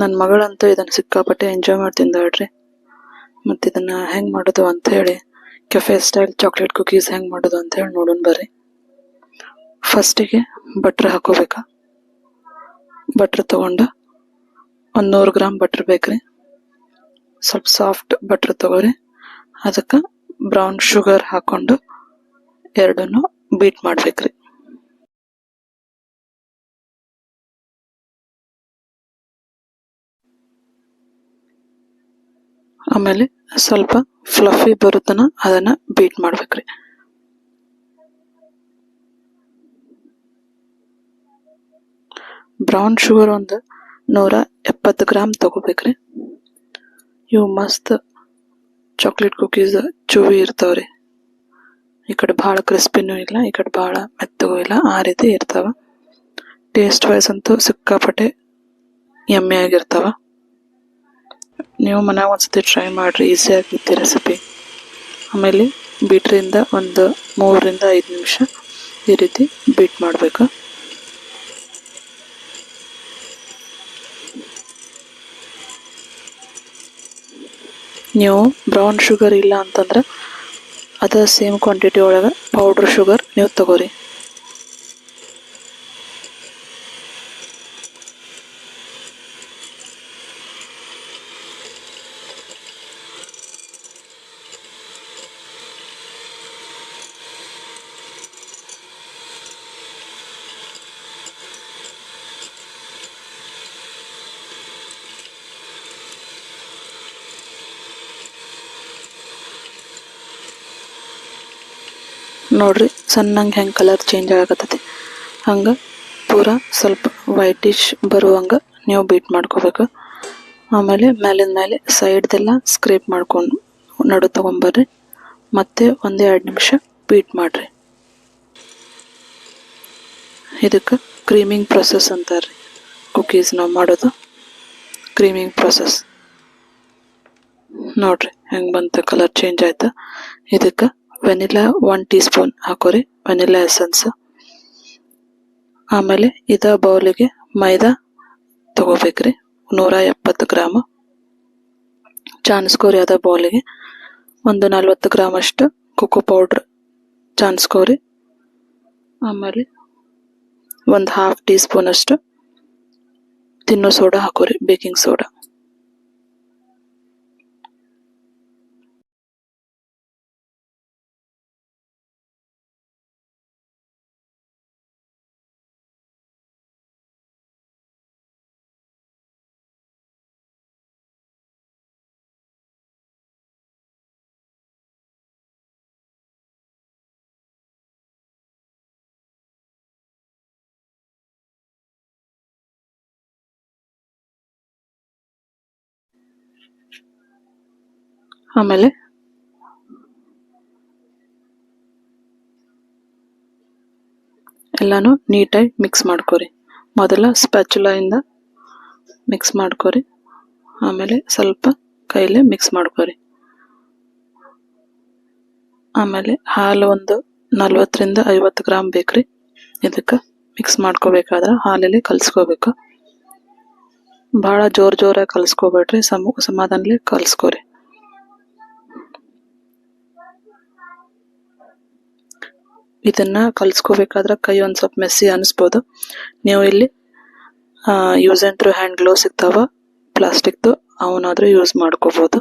ನನ್ನ ಮಗಳಂತೂ ಇದನ್ನ ಸಿಕ್ಕಾಪಟ್ಟೆ ಎಂಜಾಯ್ ಮಾಡಿ ತಿಂದಾಳ್ರಿ. ಮತ್ತು ಇದನ್ನ ಹೆಂಗೆ ಮಾಡೋದು ಅಂತ ಹೇಳಿ, ಕೆಫೆ ಸ್ಟೈಲ್ ಚಾಕ್ಲೇಟ್ ಕುಕೀಸ್ ಹೆಂಗೆ ಮಾಡೋದು ಅಂತ ಹೇಳಿ ನೋಡೋಣ ಬರ್ರಿ. ಫಸ್ಟಿಗೆ ಬಟ್ರ್ ಹಾಕೋಬೇಕಾ. ಬಟ್ರ್ ತಗೊಂಡು ಒಂದು 100 ಗ್ರಾಮ್ ಬಟ್ರ್ ಬೇಕ್ರಿ. ಸ್ವಲ್ಪ ಸಾಫ್ಟ್ ಬಟ್ರ್ ತಗೋರಿ. ಅದಕ್ಕೆ ಬ್ರೌನ್ ಶುಗರ್ ಹಾಕೊಂಡು ಎರಡನ್ನು ಬೀಟ್ ಮಾಡ್ಬೇಕ್ರಿ. ಆಮೇಲೆ ಸ್ವಲ್ಪ ಫ್ಲಫಿ ಬರುತ್ತನ ಅದನ್ನ ಬೀಟ್ ಮಾಡ್ಬೇಕ್ರಿ. ಬ್ರೌನ್ ಶುಗರ್ ಒಂದು 170 ಗ್ರಾಮ್ ತಗೋಬೇಕ್ರಿ. ಇವು ಮಸ್ತ್ ಚಾಕ್ಲೇಟ್ ಕುಕೀಸ್ ಚುವಿ ಇರ್ತಾವ್ರಿ. ಈ ಕಡೆ ಭಾಳ ಕ್ರಿಸ್ಪಿನೂ ಇಲ್ಲ, ಈ ಕಡೆ ಭಾಳ ಮೆತ್ತಗೂ ಇಲ್ಲ, ಆ ರೀತಿ ಇರ್ತಾವ. ಟೇಸ್ಟ್ ವೈಸ್ ಅಂತೂ ಸಿಕ್ಕಾಪಟ್ಟೆ ಯಮ್ಮಿ ಆಗಿರ್ತಾವ. ನೀವು ಮನ್ಯಾಗ ಒಂದ್ಸತಿ ಟ್ರೈ ಮಾಡ್ರಿ, ಈಸಿ ಆಗಿತ್ತು ರೆಸಿಪಿ. ಆಮೇಲೆ ಬೀಟ್ರಿಂದ ಒಂದು 3 ರಿಂದ 5 ನಿಮಿಷ ಈ ರೀತಿ ಬೀಟ್ ಮಾಡಬೇಕು. ನೀವು ಬ್ರೌನ್ ಶುಗರ್ ಇಲ್ಲ ಅಂತಂದ್ರೆ ಅದ ಸೇಮ್ ಕ್ವಾಂಟಿಟಿ ಒಳಗೆ ಪೌಡ್ರ್ ಶುಗರ್ ನೀವು ತಗೋರಿ. ನೋಡ್ರಿ ಸಣ್ಣಂಗೆ ಹೆಂಗೆ ಕಲರ್ ಚೇಂಜ್ ಆಗತ್ತೈತಿ. ಹಂಗೆ ಪೂರಾ ಸ್ವಲ್ಪ ವೈಟಿಶ್ ಬರುವಂಗೆ ನೀವು ಬೀಟ್ ಮಾಡ್ಕೋಬೇಕು. ಆಮೇಲೆ ಮೇಲಿನ ಮೇಲೆ ಸೈಡ್ದೆಲ್ಲ ಸ್ಕ್ರೇಪ್ ಮಾಡ್ಕೊಂಡು ನಡು ತೊಗೊಂಬರ್ರಿ. ಮತ್ತೆ 1-2 ನಿಮಿಷ ಬೀಟ್ ಮಾಡ್ರಿ. ಇದಕ್ಕೆ ಕ್ರೀಮಿಂಗ್ ಪ್ರೊಸೆಸ್ ಅಂತಾರೆ ರೀ. ಕುಕೀಸ್ ನಾವು ಮಾಡೋದು ಕ್ರೀಮಿಂಗ್ ಪ್ರೊಸೆಸ್. ನೋಡ್ರಿ ಹೆಂಗೆ ಬಂತು, ಕಲರ್ ಚೇಂಜ್ ಆಯ್ತಾ. ಇದಕ್ಕೆ ವೆನಿಲಾ 1 ಟೀ ಸ್ಪೂನ್ ಹಾಕೋರಿ, ವೆನಿಲಾ ಎಸೆನ್ಸ್. ಆಮೇಲೆ ಇದ ಬೌಲಿಗೆ ಮೈದಾ ತಗೋಬೇಕ್ರಿ, 170 ಗ್ರಾಮ್. ಚಾನ್ಸ್ಕೋರಿ ಅದ ಬೌಲಿಗೆ ಒಂದು 40 ಗ್ರಾಮ್ ಅಷ್ಟು ಕೊಕೋ ಪೌಡ್ರ್ ಚಾನ್ಸ್ಕೋರಿ. ಆಮೇಲೆ ಒಂದು 1/2 ಟೀ ಸ್ಪೂನ್ ಅಷ್ಟು ತಿನ್ನೋ ಸೋಡಾ ಹಾಕೋರಿ, ಬೇಕಿಂಗ್ ಸೋಡಾ. ಆಮೇಲೆ ಎಲ್ಲಾನು ನೀಟಾಗಿ ಮಿಕ್ಸ್ ಮಾಡ್ಕೋರಿ. ಮೊದಲ ಸ್ಪ್ಯಾಚುಲಾ ಇಂದ ಮಿಕ್ಸ್ ಮಾಡ್ಕೋರಿ, ಆಮೇಲೆ ಸ್ವಲ್ಪ ಕೈಲೇ ಮಿಕ್ಸ್ ಮಾಡ್ಕೋರಿ. ಆಮೇಲೆ ಹಾಲು ಒಂದು 40 ರಿಂದ 50 ಗ್ರಾಮ್ ಬೇಕ್ರಿ. ಇದಕ್ಕೆ ಮಿಕ್ಸ್ ಮಾಡ್ಕೋಬೇಕಾದ್ರೆ ಹಾಲಲ್ಲಿ ಕಲ್ಸ್ಕೋಬೇಕು. ಭಾಳ ಜೋರಾಗಿ ಕಲ್ಸ್ಕೋಬೇಡ್ರಿ, ಸಮಾಧಾನಲಿ ಕಲ್ಸ್ಕೋರಿ. ಇದನ್ನ ಕಲ್ಸ್ಕೋಬೇಕಾದ್ರೆ ಕೈ ಒಂದು ಸ್ವಲ್ಪ ಮೆಸ್ಸಿ ಅನಿಸ್ಬೋದು. ನೀವು ಇಲ್ಲಿ use and throw hand glove ಸಿಗ್ತಾವ ಪ್ಲಾಸ್ಟಿಕ್ದು, ಅವನಾದ್ರೂ ಯೂಸ್ ಮಾಡ್ಕೋಬೋದು.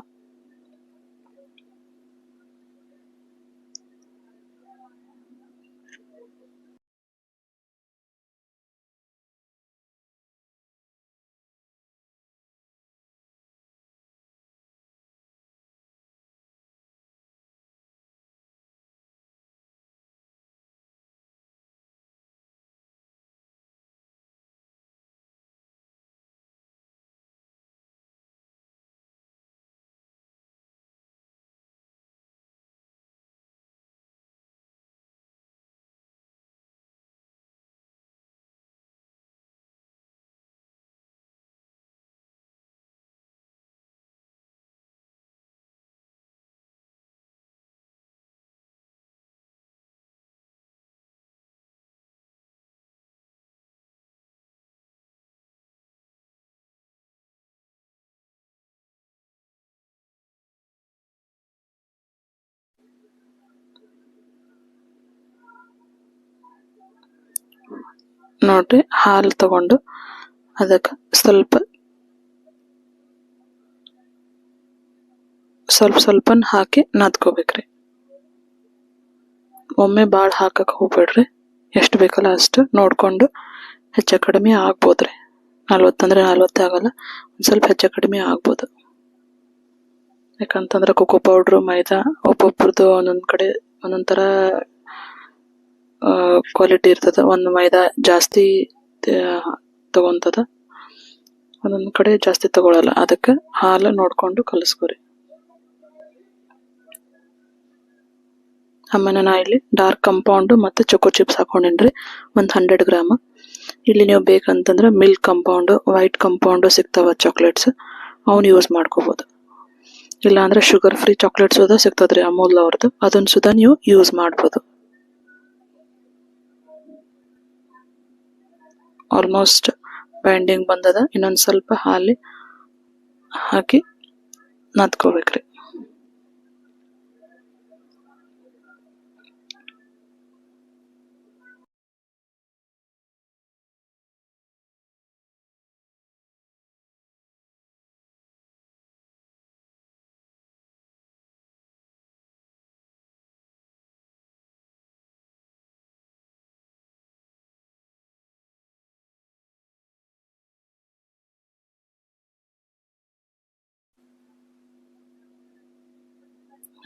ನೋಡ್ರಿ ಹಾಲು ತಗೊಂಡು ಅದಕ್ಕೆ ಸ್ವಲ್ಪ ಸ್ವಲ್ಪನ ಹಾಕಿ ನಾದ್ಕೋಬೇಕ್ರಿ. ಒಮ್ಮೆ ಭಾಳ ಹಾಕಕ್ ಹೋಗ್ಬೇಡ್ರಿ, ಎಷ್ಟು ಬೇಕಲ್ಲ ಅಷ್ಟು ನೋಡ್ಕೊಂಡು ಹೆಚ್ಚು ಕಡಿಮೆ ಆಗ್ಬೋದ್ರಿ. 40 ಅಂದ್ರೆ 40 ಆಗಲ್ಲ, ಒಂದ್ ಸ್ವಲ್ಪ ಹೆಚ್ಚು ಕಡಿಮೆ ಆಗ್ಬೋದು. ಯಾಕಂತಂದ್ರೆ ಕೊಕೋ ಪೌಡ್ರು ಮೈದಾ ಒಬ್ಬೊಬ್ರದ್ದು ಒಂದೊಂದ್ ಕಡೆ ಒಂದೊಂದ್ ತರ ಕ್ವಾಲಿಟಿ ಇರ್ತದ. ಒಂದು ಮೈದಾ ಜಾಸ್ತಿ ತಗೊಂತದ, ಒಂದೊಂದ್ ಕಡೆ ಜಾಸ್ತಿ ತಗೊಳಲ್ಲ. ಅದಕ್ಕೆ ಹಾಲು ನೋಡ್ಕೊಂಡು ಕಲಸ್ಕೊರಿ. ಆಮೇಲೆ ನಾ ಇಲ್ಲಿ ಡಾರ್ಕ್ ಕಂಪೌಂಡ್ ಮತ್ತೆ ಚೊಕೋ ಚಿಪ್ಸ್ ಹಾಕೊಂಡಿನ್ರಿ, ಒಂದ್ 100 ಗ್ರಾಮ್. ಇಲ್ಲಿ ನೀವು ಬೇಕಂತಂದ್ರೆ ಮಿಲ್ಕ್ ಕಂಪೌಂಡ್, ವೈಟ್ ಕಂಪೌಂಡ್ ಸಿಗ್ತಾವ ಚಾಕ್ಲೇಟ್ಸ್, ಅವ್ನ ಯೂಸ್ ಮಾಡ್ಕೋಬಹುದು. ಇಲ್ಲಾಂದ್ರೆ ಶುಗರ್ ಫ್ರೀ ಚಾಕ್ಲೇಟ್ಸ್ ಸುದ ಸಿಗ್ತದ್ರಿ ಅಮೂಲ್ ಅವ್ರದ್ದು, ಅದನ್ನ ಸುದ ನೀವು ಯೂಸ್ ಮಾಡ್ಬೋದು. ಆಲ್ಮೋಸ್ಟ್ ಬೈಂಡಿಂಗ್ ಬಂದದ. ಇನ್ನೊಂದ್ ಸ್ವಲ್ಪ ಹಾಲಿ ಹಾಕಿ ನಾದ್ಕೋಬೇಕ್ರಿ.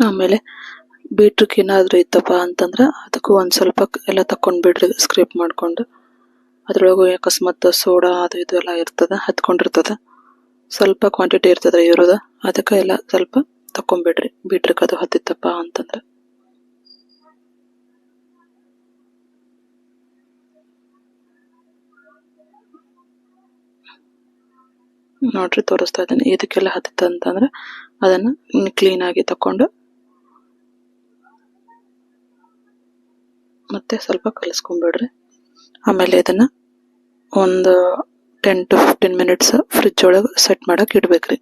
ಆಮೇಲೆ ಬೀಟ್ರೂಟ್ ಏನಾದ್ರು ಇತ್ತಪ್ಪ ಅಂತಂದ್ರ ಅದಕ್ಕೂ ಒಂದ್ ಸ್ವಲ್ಪ ಎಲ್ಲ ತಕೊಂಡ್ ಬಿಡ್ರಿ, ಸ್ಕ್ರೇಪ್ ಮಾಡ್ಕೊಂಡು. ಅದ್ರೊಳಗು ಅಕಸ್ಮಾತ್ ಸೋಡಾ ಅದು ಇದು ಎಲ್ಲ ಇರ್ತದ, ಹತ್ಕೊಂಡಿರ್ತದ. ಸ್ವಲ್ಪ ಕ್ವಾಂಟಿಟಿ ಇರ್ತದ ಇರೋದ, ಅದಕ್ಕೆ ಎಲ್ಲ ಸ್ವಲ್ಪ ತಕೊಂಡ್ಬಿಡ್ರಿ ಬೀಟ್ರೂಟ್ ಅದು ಹತ್ತಿತ್ತಪ್ಪ ಅಂತಂದ್ರ. ನೋಡ್ರಿ ತೋರಿಸ್ತಾ ಇದ್ದೀನಿ. ಇದಕ್ಕೆಲ್ಲ ಹತ್ತಿತ್ತ ಅಂತಂದ್ರೆ ಅದನ್ನ ಕ್ಲೀನ್ ಆಗಿ ತಕೊಂಡು ಮತ್ತೆ ಸ್ವಲ್ಪ ಕಲಿಸ್ಕೊಂಡ್ಬಿಡ್ರಿ. ಆಮೇಲೆ ಇದನ್ನ ಒಂದು 10 to 15 ಮಿನಿಟ್ಸ್ ಫ್ರಿಜ್ ಒಳಗೆ ಸೆಟ್ ಮಾಡಕ್ ಇಡ್ಬೇಕ್ರಿ.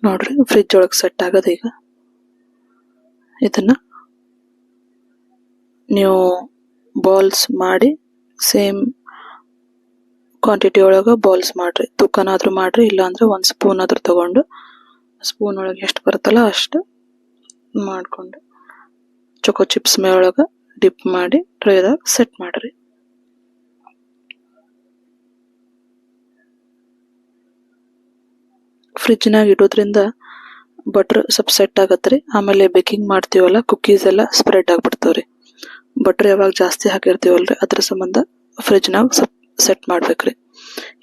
ನೋಡ್ರಿ ಫ್ರಿಜ್ ಒಳಗೆ ಸೆಟ್ ಆಗದ. ಈಗ ಇದನ್ನ ನೀವು ಬಾಲ್ಸ್ ಮಾಡಿ ಸೇಮ್ ಕ್ವಾಂಟಿಟಿ ಒಳಗ ಬಾಲ್ಸ್ ಮಾಡ್ರಿ. ತೂಕನಾದ್ರೂ ಮಾಡ್ರಿ, ಇಲ್ಲಾಂದ್ರೆ ಒಂದ್ ಸ್ಪೂನ್ ಆದ್ರೂ ತಗೊಂಡು ಸ್ಪೂನ್ ಒಳಗೆ ಎಷ್ಟು ಬರುತ್ತಲ್ಲ ಅಷ್ಟು ಮಾಡ್ಕೊಂಡು ಚೊಕೋ ಚಿಪ್ಸ್ ಮೇಳೊಳಗ ಡಿಪ್ ಮಾಡಿ ಟ್ರೇದಾಗ ಸೆಟ್ ಮಾಡ್ರಿ. ಫ್ರಿಜ್ನಾಗ ಇಡೋದ್ರಿಂದ ಬಟರ್ ಸ್ವಲ್ಪ ಸೆಟ್ ಆಗತ್ರಿ. ಆಮೇಲೆ ಬೇಕಿಂಗ್ ಮಾಡ್ತೀವಲ್ಲ, ಕುಕ್ಕೀಸ್ ಎಲ್ಲ ಸ್ಪ್ರೆಡ್ ಆಗ್ಬಿಡ್ತಾವ್ರಿ. ಬಟರ್ ಯಾವಾಗ ಜಾಸ್ತಿ ಹಾಕಿರ್ತೀವಲ್ರಿ ಅದ್ರ ಸಂಬಂಧ ಫ್ರಿಜ್ನಾಗ ಸ್ವಲ್ಪ ಸೆಟ್ ಮಾಡ್ಬೇಕ್ರಿ.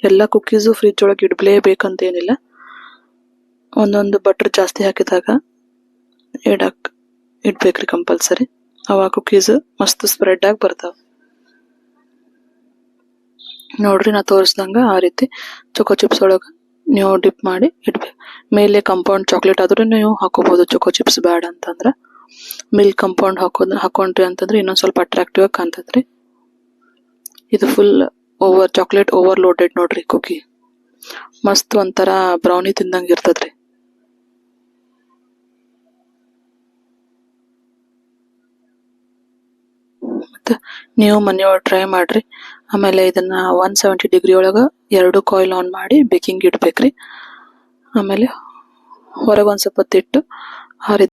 ಎಲ್ಲಾ ಕುಕ್ಕೀಸು ಫ್ರಿಜ್ ಒಳಗೆ ಇಡ್ಲೇಬೇಕಂತ ಏನಿಲ್ಲ. ಒಂದೊಂದು ಬಟರ್ ಜಾಸ್ತಿ ಹಾಕಿದಾಗ ಇಡ್ಬೇಕ್ರಿ ಕಂಪಲ್ಸರಿ. ಅವಾಗ ಕುಕ್ಕೀಸ್ ಮಸ್ತ್ ಸ್ಪ್ರೆಡ್ ಆಗಿ ಬರ್ತಾವ. ನೋಡ್ರಿ ನಾ ತೋರಿಸ್ದಂಗ ಆ ರೀತಿ ಚೊಕೋ ಚಿಪ್ಸ್ ಒಳಗ ನೀವು ಡಿಪ್ ಮಾಡಿ ಇಡ್ಬೇಕು. ಮೇಲೆ ಕಂಪೌಂಡ್ ಚಾಕ್ಲೇಟ್ ಆದ್ರೂ ನೀವು ಹಾಕೋಬಹುದು. ಚೊಕೋ ಚಿಪ್ಸ್ ಬ್ಯಾಡ ಅಂತಂದ್ರ ಮಿಲ್ಕ್ ಕಂಪೌಂಡ್ ಹಾಕೊಂಡ್ರಿ ಅಂತಂದ್ರೆ ಇನ್ನೊಂದ್ ಸ್ವಲ್ಪ ಅಟ್ರಾಕ್ಟಿವ್ ಆಗಿ ಕಾಣ್ತದ್ರಿ. ಇದು ಫುಲ್ ಚಾಕ್ಲೇಟ್ ಓವರ್ಲೋಡೆಡ್ ನೋಡ್ರಿ ಕುಕಿ. ಮಸ್ತ್ ಒಂಥರ ಬ್ರೌನಿ ತಿಂದಂಗ ಇರ್ತದ್ರಿ. ನೀವು ಮನೆಯೊಳಗೆ ಟ್ರೈ ಮಾಡ್ರಿ. ಆಮೇಲೆ ಇದನ್ನ 170 ಡಿಗ್ರಿ ಒಳಗೆ 2 ಕಾಯಿಲ್ ಆನ್ ಮಾಡಿ ಬೇಕಿಂಗ್ ಇಡ್ಬೇಕ್ರಿ. ಆಮೇಲೆ ಹೊರಗೆ ಒಂದು ಸ್ವಲ್ಪ ಹೊತ್ತಿಟ್ಟು ಆರಿ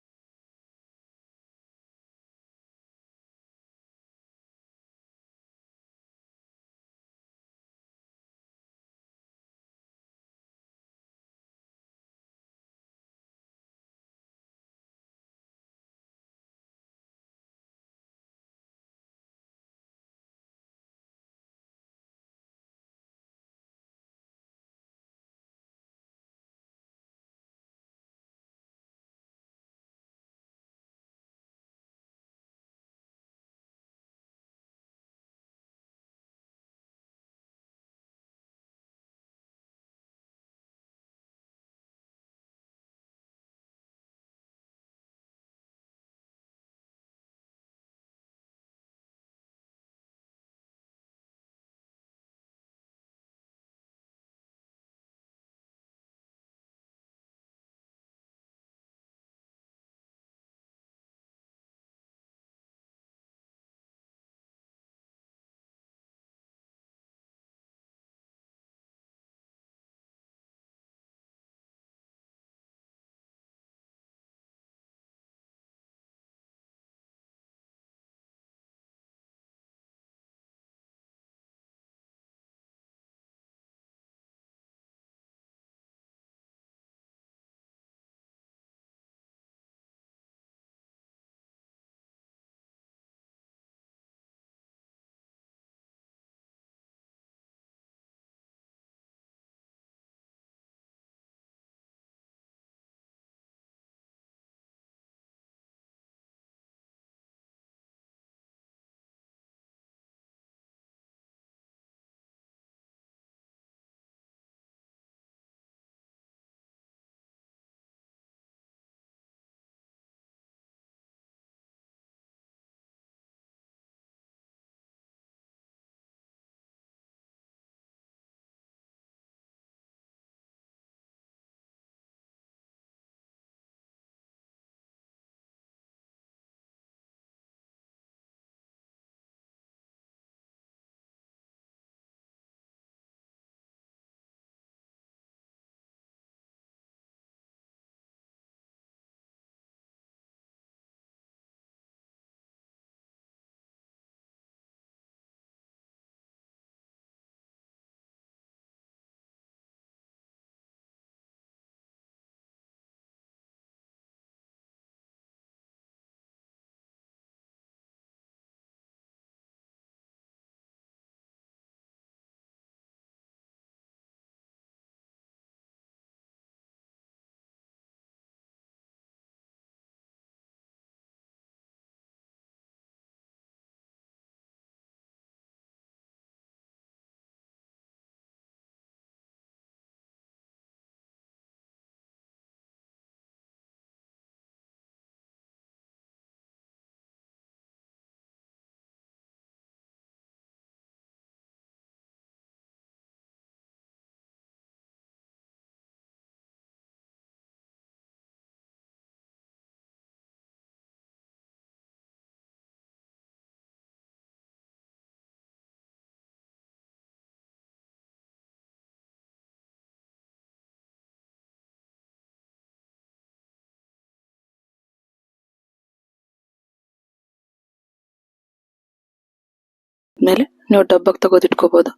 ಮೇಲೆ ನೀವು ಡಬ್ಬಕ್ಕೆ ತೆಗೆದಿಟ್ಕೋಬಹುದು.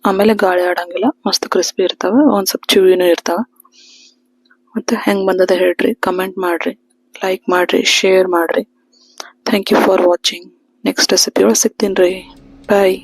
ಆಮೇಲೆ ಗಾಳಿ ಆಡಂಗಿಲ್ಲ, ಮಸ್ತ್ ಕ್ರಿಸ್ಪಿ ಇರ್ತಾವ, ಒಂದ್ ಸ್ವಲ್ಪ ಚೂವಿನೂ ಇರ್ತಾವ. ಮತ್ತೆ ಹೆಂಗ್ ಬಂದದ ಹೇಳ್ರಿ, ಕಮೆಂಟ್ ಮಾಡ್ರಿ, ಲೈಕ್ ಮಾಡ್ರಿ, ಶೇರ್ ಮಾಡ್ರಿ. Thank you for watching. Next recipe ಒಳಗೆ ಸಿಗ್ತೀನಿ ರೀ. ಬಾಯ್.